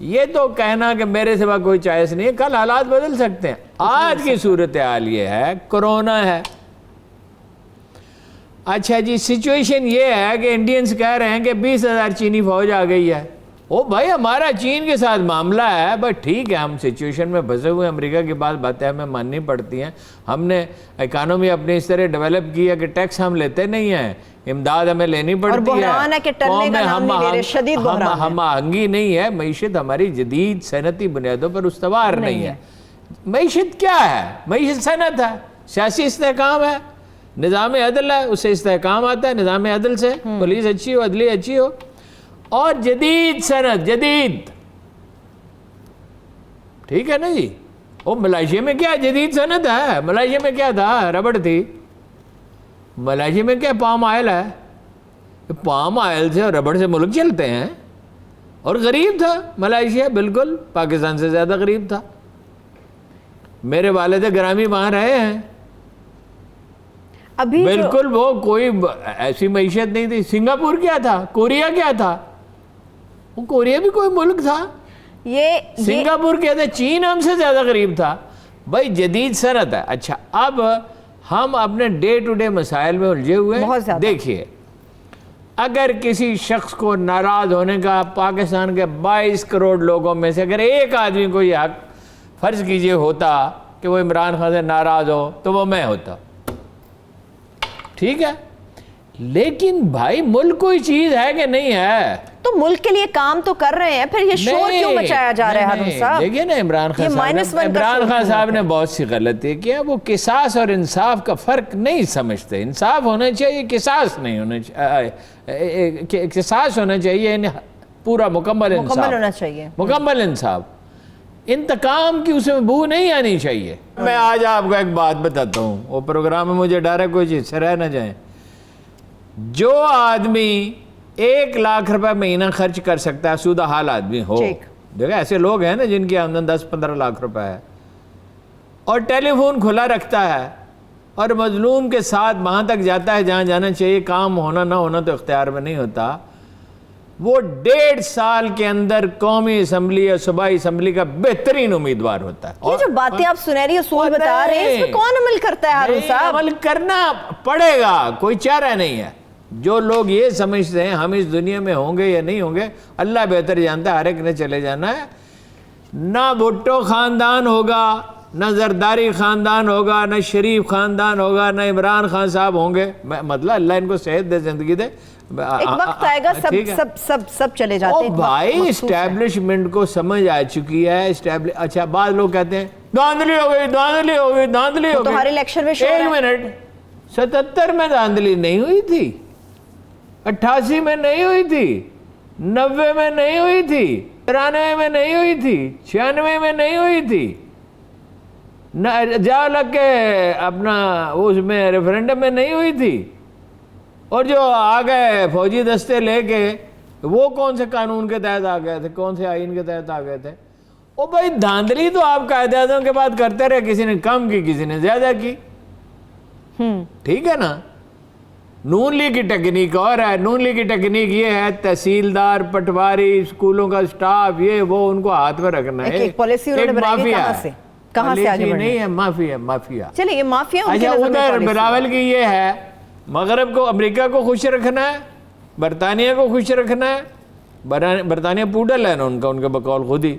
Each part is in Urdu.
یہ تو کہنا کہ میرے سوا کوئی چوائس نہیں ہے، کل حالات بدل سکتے ہیں. آج کی صورتحال یہ ہے، کرونا ہے. اچھا جی، سچویشن یہ ہے کہ انڈینز کہہ رہے ہیں کہ 20,000 چینی فوج آ گئی ہے. او بھائی، ہمارا چین کے ساتھ معاملہ ہے، بس ٹھیک ہے، ہم سچویشن میں پھنسے ہوئے. امریکہ کی باتیں ہمیں ماننی پڑتی ہیں. ہم نے اکانومی اپنی اس طرح ڈیولپ کی ہے کہ ٹیکس ہم لیتے نہیں ہیں، امداد ہمیں لینی پڑتی ہے. ہم آہنگی نہیں ہے، معیشت ہماری جدید صنعتی بنیادوں پر استوار نہیں ہے. معیشت کیا ہے؟ معیشت صنعت ہے، سیاسی استحکام ہے، نظام عدل ہے، اس سے استحکام آتا ہے. نظام عدل سے پولیس اچھی ہو، عدلیہ اچھی ہو. اور جدید صنعت، جدید، ٹھیک ہے نا جی. وہ ملائیشیا میں کیا جدید صنعت ہے؟ ملائیشیا میں کیا تھا؟ ربڑ تھی. ملائیشیا میں کیا پام آئل ہے؟ پام آئل سے اور ربڑ سے ملک چلتے ہیں. اور غریب تھا ملائیشیا، بالکل پاکستان سے زیادہ غریب تھا. میرے والد گرامی وہاں رہے ہیں. بالکل وہ کوئی ایسی معیشت نہیں تھی. سنگاپور کیا تھا؟ کوریا کیا تھا؟ وہ کوریا بھی کوئی ملک تھا. سنگاپور کیا تھا؟ چین ہم سے زیادہ غریب تھا. بھائی جدید صنعت ہے. اچھا، اب ہم اپنے ڈے ٹو ڈے مسائل میں الجھے ہوئے. دیکھیے، اگر کسی شخص کو ناراض ہونے کا پاکستان کے 22 کروڑ لوگوں میں سے اگر ایک آدمی کو یہ حق فرض کیجئے ہوتا کہ وہ عمران خان سے ناراض ہو تو وہ میں ہوتا. ٹھیک ہے، لیکن بھائی ملک کوئی چیز ہے کہ نہیں ہے؟ تو ملک کے لیے کام تو کر رہے ہیں، پھر یہ شور کیوں مچایا جا رہا ہے ہارون صاحب؟ دیکھیے نا، عمران خان صاحب نے بہت سی غلطی کیا. وہ قصاص اور انصاف کا فرق نہیں سمجھتے. انصاف ہونا چاہیے، قصاص نہیں ہونا چاہیے. قصاص ہونا چاہیے، پورا مکمل انصاف ہونا چاہیے، مکمل انصاف. انتقام کی اس میں بو نہیں آنی چاہیے. میں آج آپ کو ایک بات بتاتا ہوں، وہ پروگرام میں مجھے ڈر ہے کوئی چیز سے رہ نہ جائیں. جو آدمی 1 لاکھ روپے مہینہ خرچ کر سکتا ہے، سودہ حال آدمی ہو، دیکھیں ایسے لوگ ہیں نا جن کی آمدن 10-15 لاکھ روپے ہے، اور ٹیلی فون کھلا رکھتا ہے اور مظلوم کے ساتھ وہاں تک جاتا ہے جہاں جانا چاہیے. کام ہونا نہ ہونا تو اختیار میں نہیں ہوتا. وہ 1.5 سال کے اندر قومی اسمبلی یا صوبائی اسمبلی کا بہترین امیدوار ہوتا ہے. یہ جو باتیں آپ سنہری اصول بتا رہے ہیں، اس پہ کون عمل کرتا ہے ہارون صاحب؟ عمل کرنا پڑے گا، کوئی چارہ نہیں ہے. جو لوگ یہ سمجھتے ہیں ہم اس دنیا میں ہوں گے یا نہیں ہوں گے، اللہ بہتر جانتا ہے. ہر ایک نے چلے جانا ہے. نہ بھٹو خاندان ہوگا، نہ زرداری خاندان ہوگا، نہ شریف خاندان ہوگا، نہ عمران خان صاحب ہوں گے. مطلب اللہ ان کو صحت دے، زندگی دے. ایک وقت آئے گا سب چلے جاتے ہیں. بھائی اسٹیبلشمنٹ کو سمجھ آ چکی ہے. اچھا، بعض لوگ کہتے ہیں دھاندلی ہو گئی، دھاندلی ہو گئی، دھاندلی ہو گئی. تو ہر الیکشن میں 1 منٹ، 77 میں دھاندلی نہیں ہوئی تھی، 88 میں نہیں ہوئی تھی، 90 میں نہیں ہوئی تھی، 93 میں نہیں ہوئی تھی، 96 میں نہیں ہوئی تھی. جاؤ لگ کے اپنا اس میں ریفرینڈم میں نہیں ہوئی تھی. اور جو آ گئے فوجی دستے لے کے، وہ کون سے قانون کے تحت آ گئے تھے، کون سے آئین کے تحت آ گئے تھے؟ او بھائی دھاندلی تو آپ قائد اعظم کے بعد کرتے رہے. کسی نے کم کی، کسی نے زیادہ کی. ٹھیک ہے نا. نون لیگ کی ٹیکنیک اور ہے. نون لیگ کی ٹیکنیک یہ ہے، تحصیلدار، پٹواری، اسکولوں کا سٹاف، یہ وہ ان کو ہاتھ میں رکھنا ہے. ایک پالیسی انہوں نے بنائی ہے، کہاں سے آگے بڑھنا ہے؟ نہیں ہے، مافیا. چلیے، یہ مافیا اچھا، ادھر بلاول کی یہ ہے، مغرب کو، امریکہ کو خوش رکھنا ہے، برطانیہ کو خوش رکھنا ہے. برطانیہ پوڈل ہے نا ان کا، ان کے بقول خود ہی.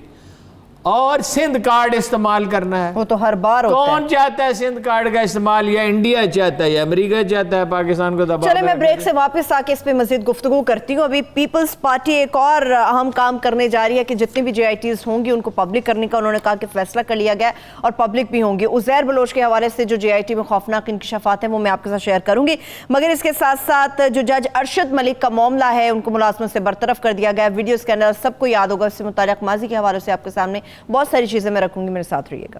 اور سندھ کارڈ استعمال کرنا ہے. وہ تو ہر بار ہوتا ہے. کون چاہتا ہے سندھ کارڈ کا استعمال؟ یا انڈیا چاہتا ہے یا امریکہ چاہتا ہے پاکستان کو دبا؟ چلے میں بریک سے واپس آ کے اس پہ مزید گفتگو کرتی ہوں. ابھی پیپلز پارٹی ایک اور اہم کام کرنے جا رہی ہے کہ جتنی بھی JITs ہوں گی ان کو پبلک کرنے کا انہوں نے کہا کہ فیصلہ کر لیا گیا اور پبلک بھی ہوں گی. عزیر بلوچ کے حوالے سے جو JIT میں خوفناک انکشافات ہیں وہ میں آپ کے ساتھ شیئر کروں گی. مگر اس کے ساتھ ساتھ جو جج ارشد ملک کا معاملہ ہے، ان کو ملازمت سے برطرف کر دیا گیا. ویڈیو اسکینر سب کو یاد ہوگا، اس سے متعلق ماضی کے حوالے سے آپ کے سامنے بہت ساری چیزیں میں رکھوں گی. میرے ساتھ رہیے گا.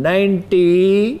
90,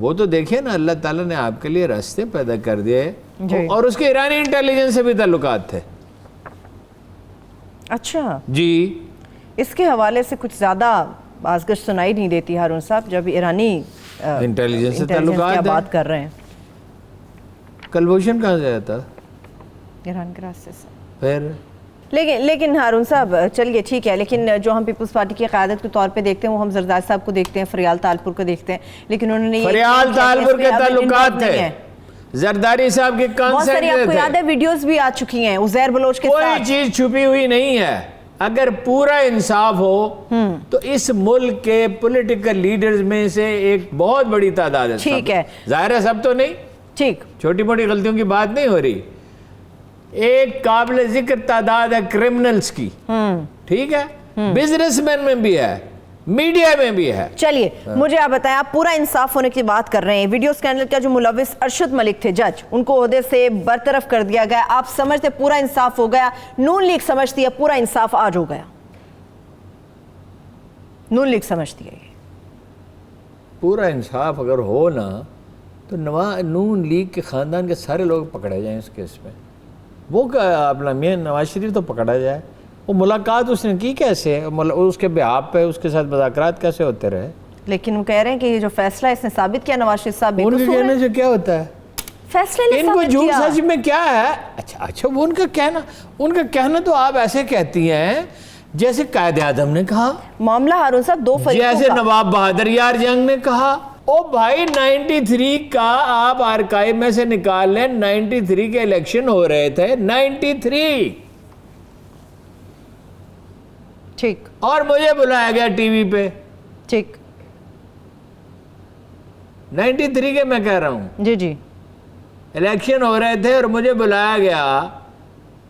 وہ تو دیکھیے نا اللہ تعالیٰ نے آپ کے لیے راستے پیدا کر دیے اور اس کے ایرانی انٹیلیجنس سے بھی تعلقات تھے. اچھا جی اس کے حوالے سے کچھ زیادہ بازگشت سنائی نہیں دیتی ہارون صاحب جب ایرانی انٹیلیجنس سے تعلقات کی بات کر رہے ہیں. کلبھوشن کہاں سے آیا تھا؟ ایران کے راستے سے. پھر لیکن ہارون صاحب چلیے ٹھیک ہے، لیکن جو ہم پیپلز پارٹی کی قیادت کے طور پہ دیکھتے ہیں وہ ہم زرداری صاحب کو دیکھتے ہیں، فریال تالپور کو دیکھتے ہیں، لیکن انہوں نے فریال تالپور کے تعلقات تھے زرداری صاحب کے بہت ساری آپ کو یاد ہے ویڈیوز بھی آ چکی ہیں عزیر بلوچ کے ساتھ. کوئی چیز چھپی ہوئی نہیں ہے. اگر پورا انصاف ہو تو اس ملک کے پولیٹیکل لیڈرز میں سے ایک بہت بڑی تعداد ہے. ٹھیک ہے، ظاہر ہے سب تو نہیں، ٹھیک چھوٹی موٹی غلطیوں کی بات نہیں ہو رہی. ایک قابل ذکر تعداد ہے کرمنلز کی، ٹھیک ہے، بزنس مین میں بھی ہے، میڈیا میں بھی ہے. چلیے مجھے آپ بتائیں، آپ پورا انصاف ہونے کی بات کر رہے ہیں. ویڈیو اسکینڈل کا جو ملوث ارشد ملک تھے جج، ان کو عہدے سے برطرف کر دیا گیا. آپ سمجھتے پورا انصاف ہو گیا؟ نون لیگ سمجھتی ہے پورا انصاف آج ہو گیا؟ نون لیگ سمجھتی ہے پورا انصاف اگر ہو نا تو نون لیگ کے خاندان کے سارے لوگ پکڑے جائیں اس کیس میں. وہ اپنا میاں نواز شریف تو پکڑا جائے. وہ ملاقات اس نے کی کیسے؟ اس کے بیہاف پہ اس کے ساتھ مذاکرات کیسے ہوتے رہے؟ لیکن وہ کہہ رہے ہیں کہ یہ جو فیصلہ اس نے ثابت کیا نواز شریف صاحب ان کے کہنے سے کیا ہوتا ہے؟ فیصلے ان کو جھوٹ سچ میں کیا ہے؟ اچھا وہ ان کا کہنا تو آپ ایسے کہتی ہیں جیسے قائد اعظم نے کہا، معاملہ ہارون صاحب دو فریقوں جیسے نواب بہادر یار جنگ نے کہا. او بھائی 93 کا آپ آرکائیو میں سے نکال لیں، 93 کے الیکشن ہو رہے تھے، 93 ٹھیک، اور مجھے بلایا گیا ٹی وی پہ. ٹھیک 93 کے میں کہہ رہا ہوں، جی الیکشن ہو رہے تھے اور مجھے بلایا گیا،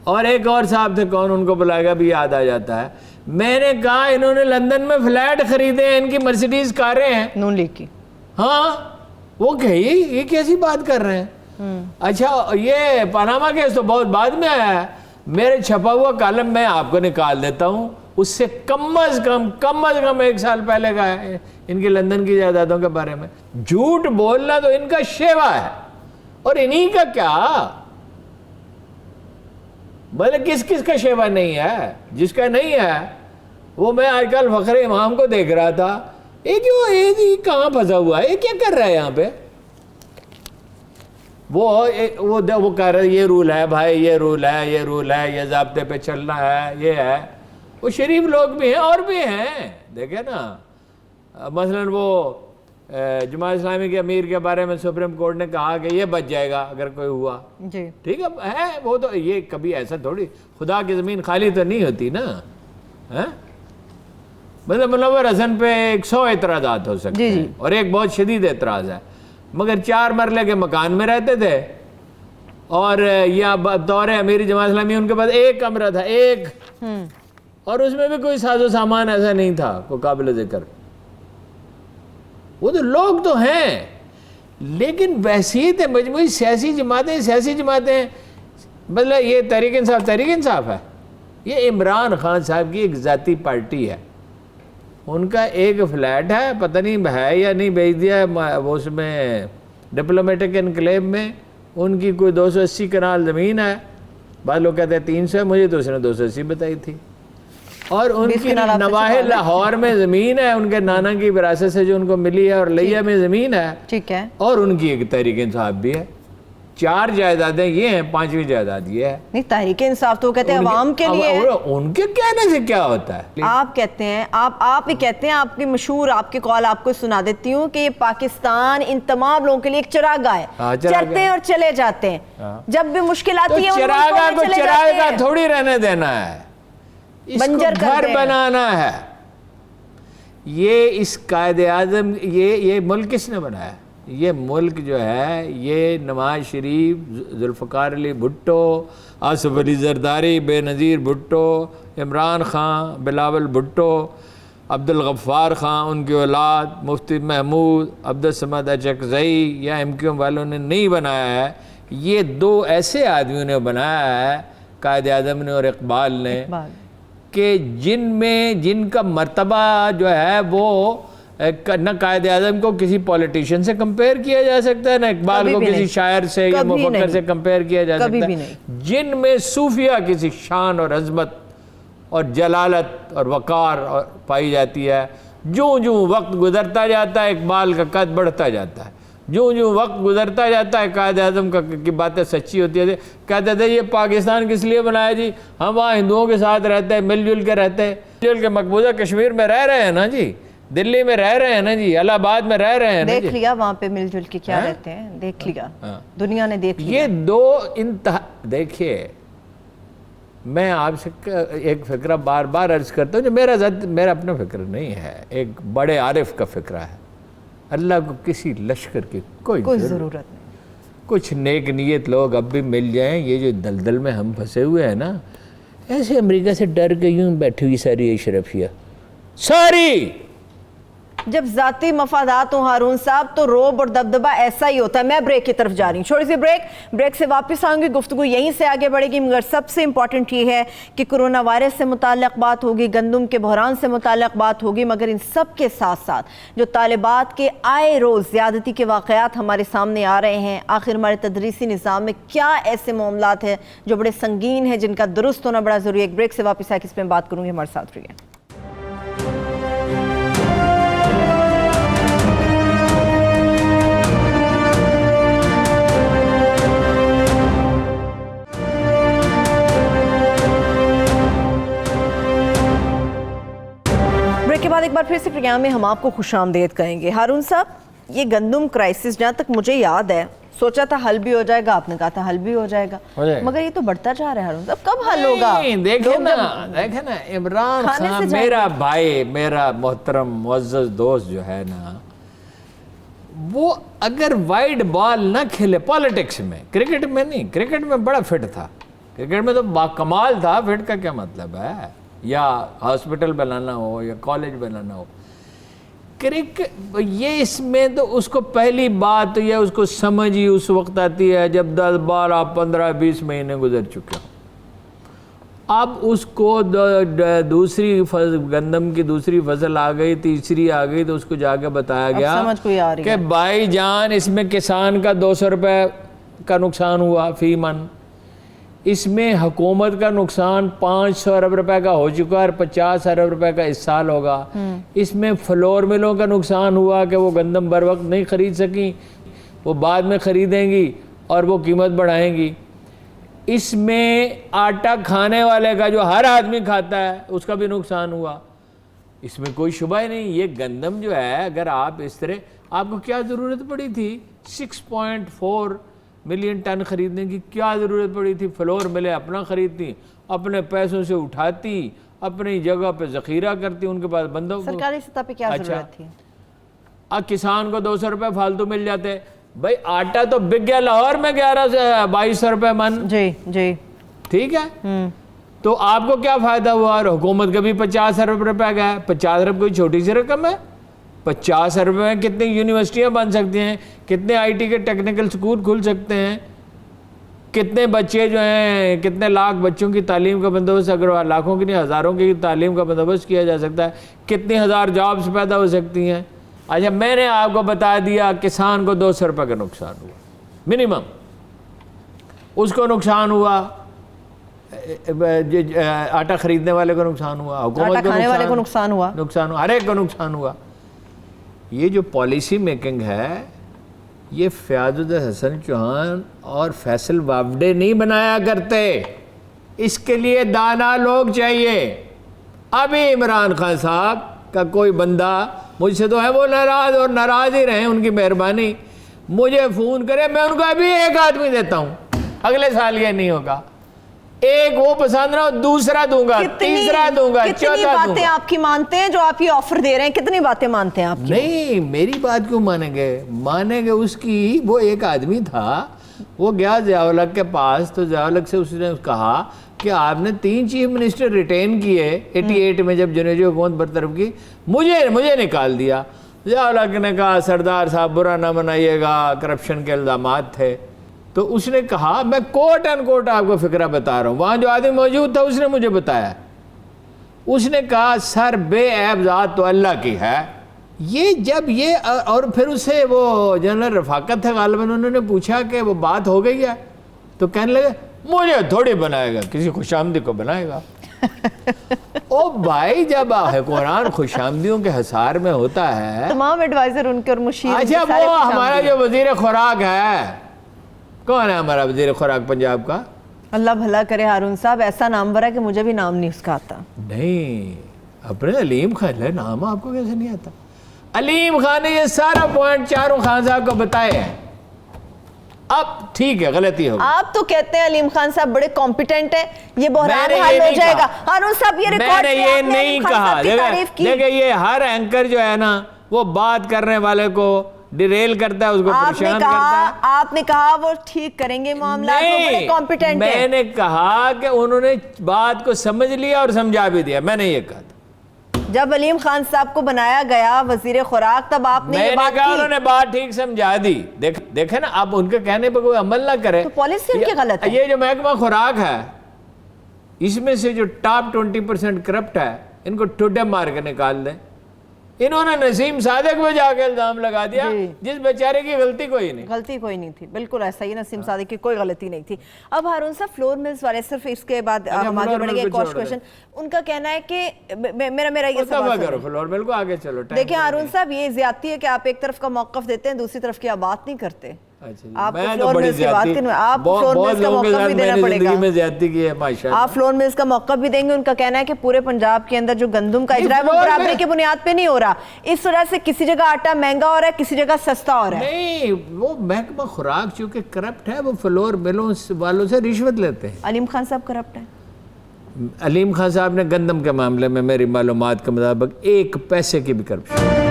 اور ایک اور صاحب تھے، کون ان کو بلایا گیا بھی یاد آ جاتا ہے. میں نے کہا انہوں نے لندن میں فلیٹ خریدے ہیں، ان کی مرسیڈیز کاریں ہیں نون لیگ کی. ہاں وہ کہی یہ کیسی بات کر رہے ہیں؟ اچھا یہ پاناما کیس تو بہت بعد میں آیا ہے. میرے چھپا ہوا کالم میں آپ کو نکال دیتا ہوں، اس سے کم از کم 1 سال پہلے کا ہے ان کی لندن کی جائیدادوں کے بارے میں. جھوٹ بولنا تو ان کا شیوا ہے، اور انہی کا کیا بھلے کس کا شیوا نہیں ہے. جس کا نہیں ہے وہ میں آج کل فخر امام کو دیکھ رہا تھا، یہ کہاں پھنسا ہوا ہے، یہ کیا کر رہا ہے یہاں پہ؟ وہ کہہ رہا ہے یہ رول ہے بھائی، یہ رول ہے، یہ ضابطے پہ چلنا ہے، یہ ہے. وہ شریف لوگ بھی ہیں اور بھی ہیں، دیکھیں نا. مثلا وہ جماعت اسلامی کے امیر کے بارے میں سپریم کورٹ نے کہا کہ یہ بچ جائے گا اگر کوئی ہوا. جی ٹھیک ہے، وہ تو یہ کبھی ایسا تھوڑی، خدا کی زمین خالی تو نہیں ہوتی نا. مطلب منور حسن پہ 100 اعتراضات ہو سکتے ہیں، اور ایک بہت شدید اعتراض ہے، مگر 4 مرلے کے مکان میں رہتے تھے، اور یا بطور امیر جماعت اسلامی ان کے پاس 1 کمرہ تھا، 1، اور اس میں بھی کوئی ساز و سامان ایسا نہیں تھا کوئی قابل ذکر. وہ تو لوگ تو ہیں، لیکن بحثیت مجموعی سیاسی جماعتیں مطلب یہ تحریک انصاف ہے. یہ عمران خان صاحب کی ایک ذاتی پارٹی ہے. ان کا ایک فلیٹ ہے، پتہ نہیں ہے یا نہیں بیچ دیا ہے، وہ اس میں ڈپلومیٹک انکلیو میں. ان کی کوئی 280 کنال زمین ہے، بعض لوگ کہتے ہیں 300 ہے، مجھے تو اس نے 280 بتائی تھی. اور ان کی نواحِ لاہور میں زمین ہے، ان کے نانا کی وراثت سے جو ان کو ملی ہے، اور لیا میں زمین ہے، ٹھیک ہے، اور ان کی ایک تحریک انصاف بھی ہے. 4 جائیدادیں یہ ہیں، 5ویں جائیداد یہ ہے. نہیں تحریک انصاف تو کہتے ہیں عوام کے لیے، ان کے کہنے سے کیا ہوتا ہے؟ آپ کہتے ہیں، آپ ہی کہتے ہیں، آپ کی مشہور آپ کے قول آپ کو سنا دیتی ہوں کہ یہ پاکستان ان تمام لوگوں کے لیے ایک چراغاہ ہے، چلتے ہیں اور چلے جاتے ہیں. جب بھی مشکل آتی ہے چراغاہ کو چراغاہ تھوڑی رہنے دینا ہے، اس کو گھر بنانا ہے. یہ اس قائد اعظم، یہ ملک کس نے بنایا؟ یہ ملک جو ہے یہ نواز شریف، ذوالفقار علی بھٹو، آصف علی زرداری، بے نظیر بھٹو، عمران خان، بلاول بھٹو، عبدالغفار خان، ان کی اولاد، مفتی محمود، عبدالصمد اچکزئی یا MQM والوں نے نہیں بنایا ہے. یہ 2 ایسے آدمیوں نے بنایا ہے، قائد اعظم نے اور اقبال نے، کہ جن کا مرتبہ جو ہے وہ نہ قائد اعظم کو کسی پولیٹیشین سے کمپیئر کیا جا سکتا ہے، نہ اقبال کو کسی شاعر سے یا مفکر سے کمپیئر کیا جا سکتا ہے، جن میں صوفیہ کسی شان اور عظمت اور جلالت اور وقار پائی جاتی ہے۔ جوں جوں وقت گزرتا جاتا ہے اقبال کا قد بڑھتا جاتا ہے، جوں جوں وقت گزرتا جاتا ہے قائد اعظم کی باتیں سچی ہوتی ہے۔ کہتے تھے یہ پاکستان کس لیے بنایا جی، ہم وہاں ہندوؤں کے ساتھ رہتے ہیں، مل جل کے رہتے ہیں، مل جل کے مقبوضہ کشمیر میں رہ رہے ہیں نا جی، دلی میں رہ رہے ہیں نا جی، الہ آباد میں رہ رہے ہیں نا جی۔ دیکھ لیا وہاں پہ مل جل کے کیا رہتے ہیں، دیکھ لیا دنیا نے دیکھ لیا۔ یہ دو دیکھیے، میں آپ سے ایک فکرہ بار بار عرض کرتا ہوں جو میرا اپنا فکر نہیں ہے، ایک بڑے عارف کا فکرہ ہے۔ اللہ کو کسی لشکر کی کوئی ضرورت نہیں، کچھ نیک نیت لوگ اب بھی مل جائیں۔ یہ جو دلدل میں ہم پھنسے ہوئے ہیں نا، ایسے امریکہ سے ڈر کے یوں بیٹھی ہوئی ساری اشرفیہ ساری، جب ذاتی مفادات ہوں ہارون صاحب تو روب اور دبدبہ ایسا ہی ہوتا ہے۔ میں بریک کی طرف جا رہی ہوں، چھوڑی سی بریک سے واپس آؤں گی، گفتگو یہیں سے آگے بڑھے گی، مگر سب سے امپورٹنٹ یہ ہے کہ کرونا وائرس سے متعلق بات ہوگی، گندم کے بحران سے متعلق بات ہوگی، مگر ان سب کے ساتھ ساتھ جو طالبات کے آئے روز زیادتی کے واقعات ہمارے سامنے آ رہے ہیں، آخر ہمارے تدریسی نظام میں کیا ایسے معاملات ہیں جو بڑے سنگین ہیں، جن کا درست ہونا بڑا ضروری ہے۔ ایک بریک سے واپس آ کے اس پہ بات کروں گی، ہمارے ساتھ رہیے۔ کے بعد ایک بار پھر سے پروگرام میں ہم آپ کو خوش آمدید کہیں گے۔ ہارون صاحب، یہ گندم کرائسس جہاں تک مجھے یاد ہے سوچا تھا حل بھی ہو جائے گا، آپ نے کہا تھا حل بھی ہو جائے گا، مگر یہ تو بڑھتا جا رہا ہے۔ ہارون صاحب کب حل ہوگا؟ دیکھیں نا عمران خان میرا بھائی، میرا محترم معزز دوست جو ہے نا، وہ اگر وائڈ بال نہ کھیلے پالیٹکس میں، کرکٹ میں نہیں، کرکٹ میں بڑا فٹ تھا، کرکٹ میں تو باکمال تھا، فٹ کا کیا مطلب ہے، یا ہاسپٹل بنانا ہو یا کالج بنانا ہو، یہ اس میں تو اس کو پہلی بات یہ اس کو سمجھ ہی اس وقت آتی ہے جب 10 12 15 20 مہینے گزر چکے ہوں۔ اب اس کو دوسری گندم کی دوسری فصل آ گئی، تیسری آ گئی، تو اس کو جا کے بتایا گیا کہ بھائی جان اس میں کسان کا 200 روپے کا نقصان ہوا فی من، اس میں حکومت کا نقصان 500 ارب روپے کا ہو چکا ہے اور 50 ارب روپے کا اس سال ہوگا، اس میں فلور ملوں کا نقصان ہوا کہ وہ گندم بر وقت نہیں خرید سکیں، وہ بعد میں خریدیں گی اور وہ قیمت بڑھائیں گی، اس میں آٹا کھانے والے کا جو ہر آدمی کھاتا ہے اس کا بھی نقصان ہوا، اس میں کوئی شبہ ہی نہیں۔ یہ گندم جو ہے اگر آپ اس طرح، آپ کو کیا ضرورت پڑی تھی 6.4 ملین ٹن خریدنے کی، کیا ضرورت پڑی تھی؟ فلور ملے اپنا خریدتی، اپنے پیسوں سے اٹھاتی، اپنی جگہ پہ ذخیرہ کرتی، ان کے پاس بندوں کو سرکاری سطح پہ کیا ضرورت تھی؟ کسان کو 200 روپے فالتو مل جاتے، بھائی آٹا تو بک گیا لاہور میں 11 سے 2200 روپے من، جی ٹھیک ہے، تو آپ کو کیا فائدہ ہوا؟ اور حکومت کا بھی 50 ارب روپے گیا، 50 ارب کوئی چھوٹی سی رقم ہے؟ 50 ارب میں کتنی یونیورسٹیاں بن سکتی ہیں، کتنے آئی ٹی کے ٹیکنیکل سکول کھل سکتے ہیں، کتنے بچے جو ہیں، کتنے لاکھ بچوں کی تعلیم کا بندوبست، اگر لاکھوں کی نہیں ہزاروں کی تعلیم کا بندوبست کیا جا سکتا ہے، کتنی ہزار جابز پیدا ہو سکتی ہیں۔ اچھا میں نے آپ کو بتا دیا کسان کو 200 روپے کا نقصان ہوا منیمم، اس کو نقصان ہوا، آٹا خریدنے والے کو نقصان ہوا، حکومت کو نقصان ہوا، ہر ایک کو نقصان ہوا۔ یہ جو پالیسی میکنگ ہے یہ فیاض الحسن چوہان اور فیصل وابڈے نہیں بنایا کرتے، اس کے لیے دانا لوگ چاہیے۔ ابھی عمران خان صاحب کا کوئی بندہ مجھ سے تو ہے وہ ناراض، اور ناراض ہی رہیں، ان کی مہربانی، مجھے فون کرے، میں ان کو ابھی ایک آدمی دیتا ہوں، اگلے سال یہ نہیں ہوگا، ایک وہ پسند نہ، دوسرا دوں گا، تیسرا دوں گا، چوتھا دوں گا۔ کتنی باتیں آپ کی مانتے ہیں جو آپ یہ آفر دے رہے ہیں، کتنی باتیں مانتے ہیں آپ کی؟ نہیں میری بات کیوں مانیں گے؟ مانیں گے اس کی، وہ ایک آدمی تھا، وہ گیا ضیاء الحق کے پاس، تو ضیاء الحق سے اس نے کہا کہ آپ نے 3 چیف منسٹر ریٹین کیے 88 میں جب جنوبی حکومت برطرف کی، مجھے نکال دیا۔ ضیاء الحق نے کہا سردار صاحب برا نہ منائیے گا، کرپشن کے الزامات تھے، تو اس نے کہا میں کوٹ اینڈ کوٹ آپ کو فکرہ بتا رہا ہوں، وہاں جو آدمی موجود تھا اس نے مجھے بتایا، اس نے کہا سر بے عیب ذات تو اللہ کی ہے، یہ جب یہ اور پھر اسے وہ جنرل رفاقت تھے غالباً، انہوں نے پوچھا کہ وہ بات ہو گئی ہے، تو کہنے لگے مجھے تھوڑی بنائے گا، کسی خوش آمدی کو بنائے گا۔ او بھائی جب قرآن خوش آمدیوں کے حصار میں ہوتا ہے، تمام ایڈوائزر ان کے اور مشیر، اچھا وہ ہمارا جو وزیر خوراک ہے، کون ہے ہمارا وزیر خوراک پنجاب کا؟ اللہ بھلا کرے ہارون صاحب، ایسا نام برا کہ مجھے بھی نام نہیں اس کا آتا۔ نہیں، اپنے علیم خان ہے نام، آپ کو کیسے نہیں آتا؟ علیم خان نے یہ سارا پوائنٹ چاروں خان صاحب کو بتائے ہیں۔ اب ٹھیک ہے، غلطی ہوگی۔ آپ تو کہتے ہیں علیم خان صاحب بڑے کمپیٹنٹ ہیں، یہ بحران حل ہو جائے گا۔ ہارون صاحب یہ ریکارڈ میں نے یہ نہیں کہا۔ دیکھیں یہ ہر اینکر جو ہے نا وہ بات کرنے والے کو ڈیریل کرتا ہے، اس کو پریشان کرتا ہے۔ آپ نے کہا وہ ٹھیک کریں گے معاملات، وہ بڑے کمپیٹنٹ ہیں۔ میں نے کہا کہ انہوں نے بات کو سمجھ لیا اور سمجھا بھی دیا، میں نے یہ کہا تھا۔ جب علیم خان صاحب کو بنایا گیا وزیر خوراک تب آپ نے یہ بات کی، انہوں نے بات ٹھیک سمجھا دی۔ دیکھیں نا، آپ ان کے کہنے پہ کوئی عمل نہ کرے تو پالیسی ان کی غلط ہے۔ یہ جو محکمہ خوراک ہے، اس میں سے جو ٹاپ 20% کرپٹ ہے، ان کو ٹوڈے مار کے نکال دیں۔ انہوں نے نسیم صادق پہ جا کے الزام لگا دیا، جس بیچارے کی غلطی کوئی نہیں تھی۔ بالکل ایسا ہی، نسیم صادق کی کوئی غلطی نہیں تھی۔ اب ہارون صاحب فلور ملز والے، صرف اس کے بعد ہم آگے بڑھیں گے ایک اور کوشچن، ان کا کہنا ہے کہ میرا یہ سوال کرو فلور مل کو آگے چلو۔ دیکھیں ہارون صاحب، یہ زیادتی ہے کہ آپ ایک طرف کا موقف دیتے ہیں، دوسری طرف کی آپ بات نہیں کرتے۔ آپ فلور ملز کی بات کریں، آپ فلور ملز کا موقف بھی دینا پڑے گا۔ آپ فلور ملز کا موقف بھی دیں گے۔ ان کا کہنا ہے کہ پورے پنجاب کے اندر جو گندم کا اجرا ہے وہ برابری کی بنیاد پہ نہیں ہو رہا، اس وجہ سے کسی جگہ آٹا مہنگا ہو رہا ہے، کسی جگہ سستا ہو رہا ہے۔ نہیں، وہ محکمہ خوراک چونکہ کرپٹ ہے، وہ فلور ملوں والوں سے رشوت لیتے ہیں۔ علیم خان صاحب کرپٹ ہیں؟ علیم خان صاحب نے گندم کے معاملے میں میری معلومات کے مطابق 1 پیسے کی بھی کرپشن۔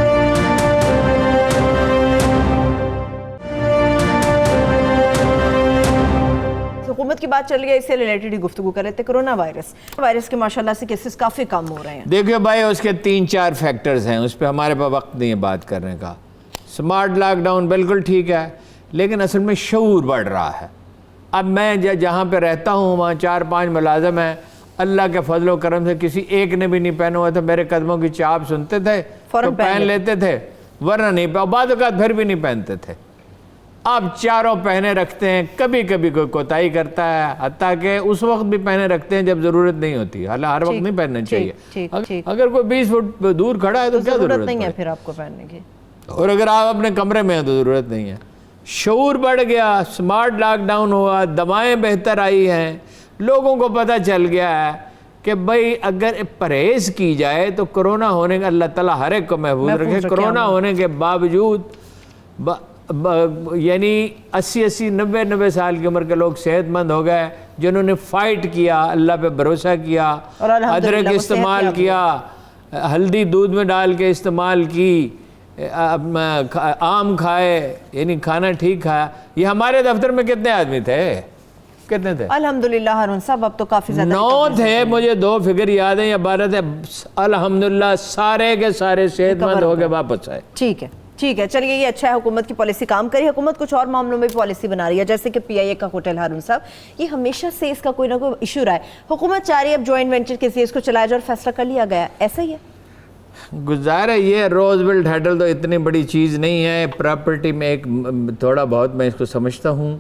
حکومت کی بات چل رہی ہے، اس سے ریلیٹڈ ہی گفتگو کر رہے تھے۔ کرونا وائرس کے ماشاءاللہ سے کیسز کافی کم ہو رہے ہیں۔ دیکھیں بھائی، اس کے 3-4 فیکٹرز ہیں، اس پہ ہمارے پاس وقت نہیں ہے بات کرنے کا۔ سمارٹ لاک ڈاؤن بالکل ٹھیک ہے، لیکن اصل میں شعور بڑھ رہا ہے۔ اب میں جہاں پہ رہتا ہوں وہاں 4-5 ملازم ہیں، اللہ کے فضل و کرم سے کسی ایک نے بھی نہیں پہنا ہوا تھا، میرے قدموں کی چاپ سنتے تھے تو پہن لیتے تھے، ورنہ نہیں، بعض اوقات پھر بھی نہیں پہنتے تھے۔ اب چاروں پہنے رکھتے ہیں، کبھی کبھی کوئی کوتاہی کرتا ہے، حتیٰ کہ اس وقت بھی پہنے رکھتے ہیں جب ضرورت نہیں ہوتی، حالانکہ ہر وقت نہیں پہننا چاہیے۔ اگر کوئی 20 فٹ دور کھڑا ہے تو کیا ضرورت نہیں ہے پھر آپ کو پہننے کی، اور اگر آپ اپنے کمرے میں ہیں تو ضرورت نہیں ہے۔ شعور بڑھ گیا، سمارٹ لاک ڈاؤن ہوا، دوائیں بہتر آئی ہیں، لوگوں کو پتہ چل گیا ہے کہ بھئی اگر پرہیز کی جائے تو کرونا ہونے کا، اللہ تعالیٰ ہر ایک کو محفوظ رکھے، کرونا ہونے کے باوجود یعنی 80-90 سال کی عمر کے لوگ صحت مند ہو گئے، جنہوں نے فائٹ کیا، اللہ پہ بھروسہ کیا، ادرک استعمال کیا، ہلدی دودھ میں ڈال کے استعمال کی، آم کھائے، یعنی کھانا ٹھیک کھایا۔ یہ ہمارے دفتر میں کتنے آدمی تھے؟ کتنے تھے؟ الحمدللہ ہارون صاحب اب تو کافی زیادہ 9 تھے، مجھے 2 فگر یاد ہیں یا 12 تھے، الحمدللہ سارے کے سارے صحت مند ہو کے واپس آئے۔ ٹھیک ہے، چلیے یہ اچھا ہے، حکومت کی پالیسی کام کری۔ حکومت کچھ اور معاملوں میں بھی پالیسی بنا رہی ہے، جیسے کہ پی آئی اے کا ہوٹل ہارون صاحب، یہ ہمیشہ سے اس کا کوئی نہ کوئی ایشو رہا ہے، حکومت چاہ رہی ہے اب جوائنٹ وینچر کے ذریعے اس کو چلایا جائے اور فیصلہ کر لیا گیا، ایسا ہی ہے؟ گزارا یہ روز ویلٹ ہیڈل تو اتنی بڑی چیز نہیں ہے، پراپرٹی میں ایک تھوڑا بہت میں اس کو سمجھتا ہوں۔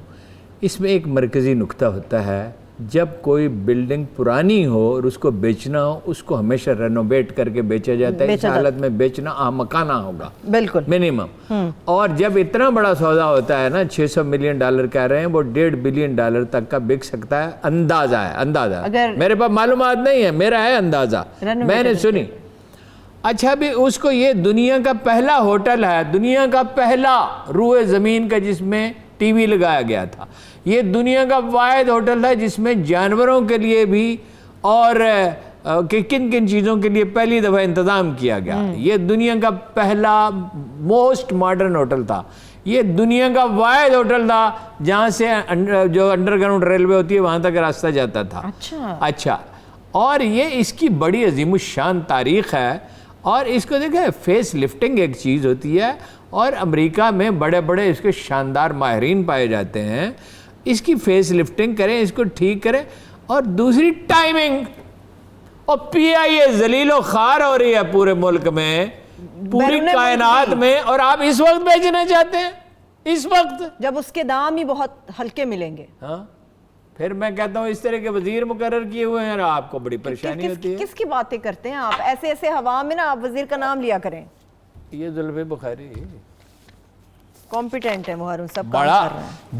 اس میں ایک مرکزی نقطہ ہوتا ہے، جب کوئی بلڈنگ پرانی ہو اور اس کو بیچنا ہو، اس کو ہمیشہ رینوویٹ کر کے بیچا جاتا ہے، اس حالت میں بیچنا احمقانہ ہوگا بالکل منیمم۔ اور جب اتنا بڑا سودا ہوتا ہے نا، $600 ملین کہہ رہے ہیں، وہ $1.5 بلین تک کا بک سکتا ہے، اندازہ ہے، میرے پاس معلومات نہیں ہے، میرا ہے اندازہ، میں نے سنی۔ اچھا بھی اس کو، یہ دنیا کا پہلا ہوٹل ہے، دنیا کا پہلا روئے زمین کا جس میں ٹی وی لگایا گیا تھا، یہ دنیا کا واحد ہوٹل ہے جس میں جانوروں کے لیے بھی اور کن کن چیزوں کے لیے پہلی دفعہ انتظام کیا گیا، یہ دنیا کا پہلا موسٹ ماڈرن ہوٹل تھا، یہ دنیا کا واحد ہوٹل تھا جہاں سے جو انڈر گراؤنڈ ریلوے ہوتی ہے وہاں تک راستہ جاتا تھا۔ اچھا، اور یہ اس کی بڑی عظیم الشان تاریخ ہے، اور اس کو دیکھیں فیس لفٹنگ ایک چیز ہوتی ہے، اور امریکہ میں بڑے بڑے اس کے شاندار ماہرین پائے جاتے ہیں، اس کی فیس لفٹنگ کریں، اس کو ٹھیک کریں۔ اور دوسری ٹائمنگ، اور پی آئی اے ذلیل و خوار ہو رہی ہے پورے ملک میں، پوری کائنات میں، اور آپ اس وقت بیچنا چاہتے ہیں، اس وقت جب اس کے دام ہی بہت ہلکے ملیں گے. ہاں پھر میں کہتا ہوں اس طرح کے وزیر مقرر کیے ہوئے ہیں اور آپ کو بڑی پریشانی ہوتی ہے. کس کی باتیں کرتے ہیں آپ؟ ایسے ایسے ہوا میں نا آپ وزیر کا نام لیا کریں. یہ زلفی بخاری کمپیٹنٹ ہے وہ ہارون صاحب، بڑا،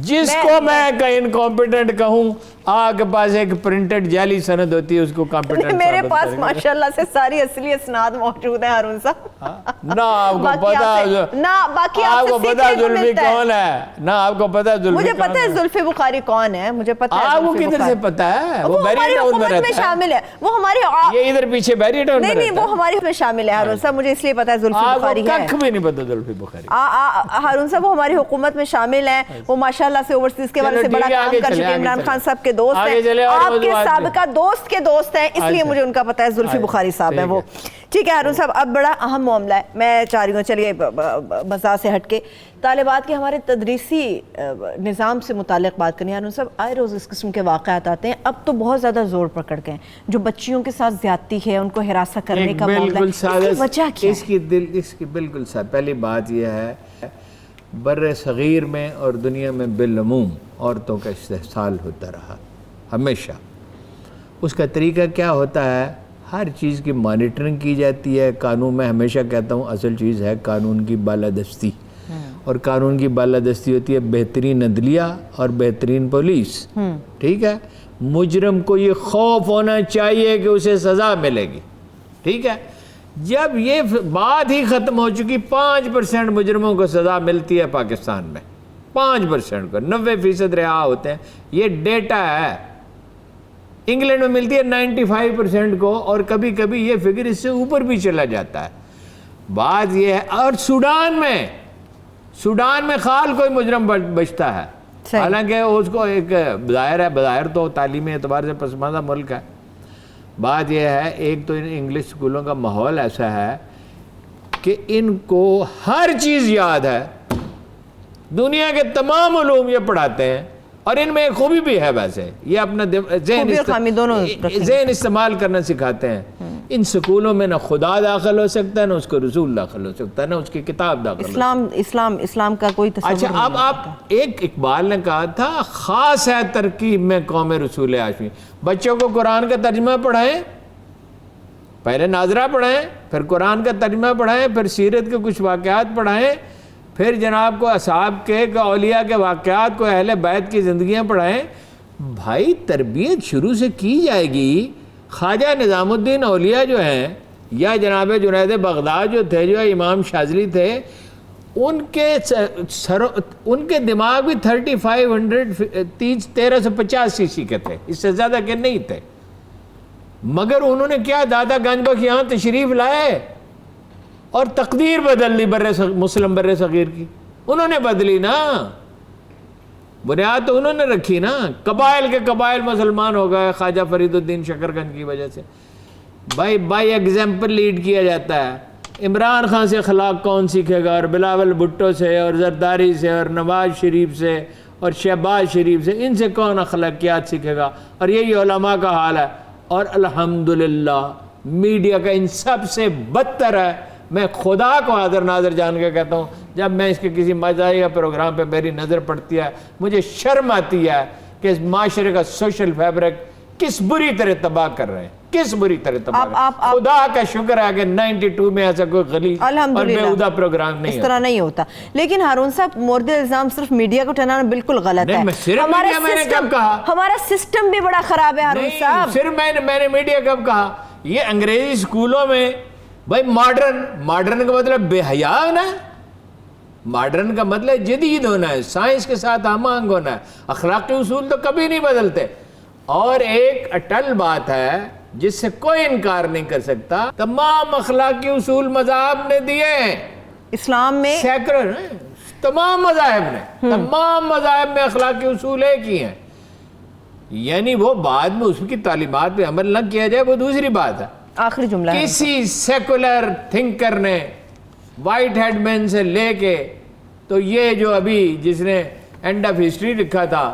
جس کو میں انکمپیٹنٹ کہوں، آپ کے پاس ایک پرنٹڈ جعلی سند ہوتی ہے اس کو کمپیٹنٹ. میرے پاس ماشاءاللہ سے ساری اصلی اسناد موجود ہیں ہارون صاحب. نہ آپ کو پتا زلفی کون ہے، نہ آپ کو پتا زلفی. مجھے پتا ہے زلفی بخاری کون ہے، مجھے پتا ہے. آپ کو کدھر سے پتا ہے؟ وہ بیری ٹاؤن میں رہتا ہے، شامل ہے وہ ہماری. یہ ادھر پیچھے بیری ٹاؤن میں. نہیں وہ ہماری میں شامل ہے ہارون صاحب، مجھے اس لیے پتا ہے زلفی بخاری ہے. کچھ بھی نہیں پتا زلفی بخاری. ہارون صاحب وہ ہماری حکومت میں شامل ہیں، وہ ماشاءاللہ سے اوورسیز کے بارے سے بڑا کام کر چکے ہیں. عمران خان صاحب کے دوست ہیں، آپ کے سابقہ دوست کے دوست ہیں، اس لیے مجھے ان کا پتا ہے. زلفی بخاری صاحب ہیں وہ. ٹھیک ہے ہارون صاحب، اب بڑا اہم معاملہ ہے. میں چاہ رہی ہوں چلیے مزاح سے ہٹ کے طالبات کے ہمارے تدریسی نظام سے متعلق بات کرنی ہے. ہارون صاحب آئے روز اس قسم کے واقعات آتے ہیں، اب تو بہت زیادہ زور پکڑ گئے ہیں جو بچیوں کے ساتھ زیادتی ہے، ان کو ہراساں کرنے کا معاملہ ہے. اس کی وجہ کیا ہے؟ اس کی بالکل پہلی بات یہ ہے، بر صغیر میں اور دنیا میں بالعموم عورتوں کا استحصال ہوتا رہا ہمیشہ. اس کا طریقہ کیا ہوتا ہے؟ ہر چیز کی مانیٹرنگ کی جاتی ہے. قانون، میں ہمیشہ کہتا ہوں اصل چیز ہے قانون کی بالادستی، اور قانون کی بالادستی ہوتی ہے بہترین عدلیہ اور بہترین پولیس. ٹھیک ہے، مجرم کو یہ خوف ہونا چاہیے کہ اسے سزا ملے گی. ٹھیک ہے، جب یہ بات ہی ختم ہو چکی، 5% مجرموں کو سزا ملتی ہے پاکستان میں، 5% کو، 90% رہا ہوتے ہیں. یہ ڈیٹا ہے. انگلینڈ میں ملتی ہے 95% کو، اور کبھی کبھی یہ فگر اس سے اوپر بھی چلا جاتا ہے. بات یہ ہے، اور سوڈان میں خال کوئی مجرم بچتا ہے، حالانکہ اس کو ایک بظاہر تو تعلیمی اعتبار سے پسماندہ ملک ہے. بات یہ ہے، ایک تو ان انگلش اسکولوں کا ماحول ایسا ہے کہ ان کو ہر چیز یاد ہے، دنیا کے تمام علوم یہ پڑھاتے ہیں، اور ان میں ایک خوبی بھی ہے. ویسے یہ اپنا ذہن استعمال کرنا سکھاتے ہیں. ان سکولوں میں نہ خدا داخل ہو سکتا ہے، نہ اس کو رسول داخل ہو سکتا ہے، نہ اس کی کتاب داخل ہو سکتا ہے. اسلام کا کوئی تصور. اچھا، اب آپ ایک اقبال نے کہا تھا، خاص ہے ترکیب میں قوم رسول ہاشمی. بچوں کو قرآن کا ترجمہ پڑھائیں، پہلے ناظرہ پڑھائیں، پھر قرآن کا ترجمہ پڑھائیں، پھر سیرت کے کچھ واقعات پڑھائیں، پھر جناب کو اصحاب کے اولیاء کے واقعات کو، اہل بیت کی زندگیاں پڑھائیں. بھائی تربیت شروع سے کی جائے گی. خواجہ نظام الدین اولیاء جو ہیں، یا جناب جنید بغداد جو تھے، جو امام شاذلی تھے، ان کے دماغ بھی 1350 سی سی کے تھے، اس سے زیادہ کے نہیں تھے. مگر انہوں نے کیا، دادا گنج بخش یہاں تشریف لائے اور تقدیر بدل لی مسلم بر صغیر کی. انہوں نے بدلی نا، بنیاد تو انہوں نے رکھی نا. قبائل کے قبائل مسلمان ہو گئے خواجہ فرید الدین شکرگنج کی وجہ سے. بائی ایگزامپل لیڈ کیا جاتا ہے. عمران خان سے اخلاق کون سیکھے گا، اور بلاول بھٹو سے، اور زرداری سے، اور نواز شریف سے، اور شہباز شریف سے، ان سے کون اخلاقیات سیکھے گا؟ اور یہی علماء کا حال ہے. اور الحمدللہ میڈیا کا ان سب سے بدتر ہے. میں خدا کو حاضر ناظر جان کے کہتا ہوں، جب میں اس کے کسی مزاحیہ پروگرام پہ میری نظر پڑتی ہے، مجھے شرم آتی ہے کہ اس معاشرے کا سوشل فیبرک کس بری طرح تباہ کر رہے ہیں، کس بری طرح تباہ کر رہے ہیں. خدا کا شکر ہے کہ 92 میں ایسا کوئی غلیظ اور بیہودہ پروگرام نہیں، اس طرح نہیں ہوتا. لیکن ہارون صاحب، مورد الزام صرف میڈیا کو ٹھہرانا بالکل غلط ہے. ہمارا سسٹم بھی بڑا خراب ہے ہارون صاحب. صرف میں نے میڈیا کب کہا؟ یہ انگریزی اسکولوں میں بھائی ماڈرن کا مطلب بے حیا ہونا ہے، ماڈرن کا مطلب جدید ہونا ہے، سائنس کے ساتھ ہم آہنگ ہونا ہے. اخلاقی اصول تو کبھی نہیں بدلتے. اور ایک اٹل بات ہے جس سے کوئی انکار نہیں کر سکتا، تمام اخلاقی اصول مذاہب نے دیے ہیں. اسلام میں سیکولر تمام مذاہب میں اخلاقی اصول ایک ہی ہیں. یعنی وہ بعد میں اس کی تعلیمات پہ عمل نہ کیا جائے وہ دوسری بات ہے. آخری جملہ ہے، کسی سیکولر تھنکر نے وائٹ ہیڈ مین سے لے کے تو یہ جو ابھی جس نے اینڈ آف ہسٹری لکھا تھا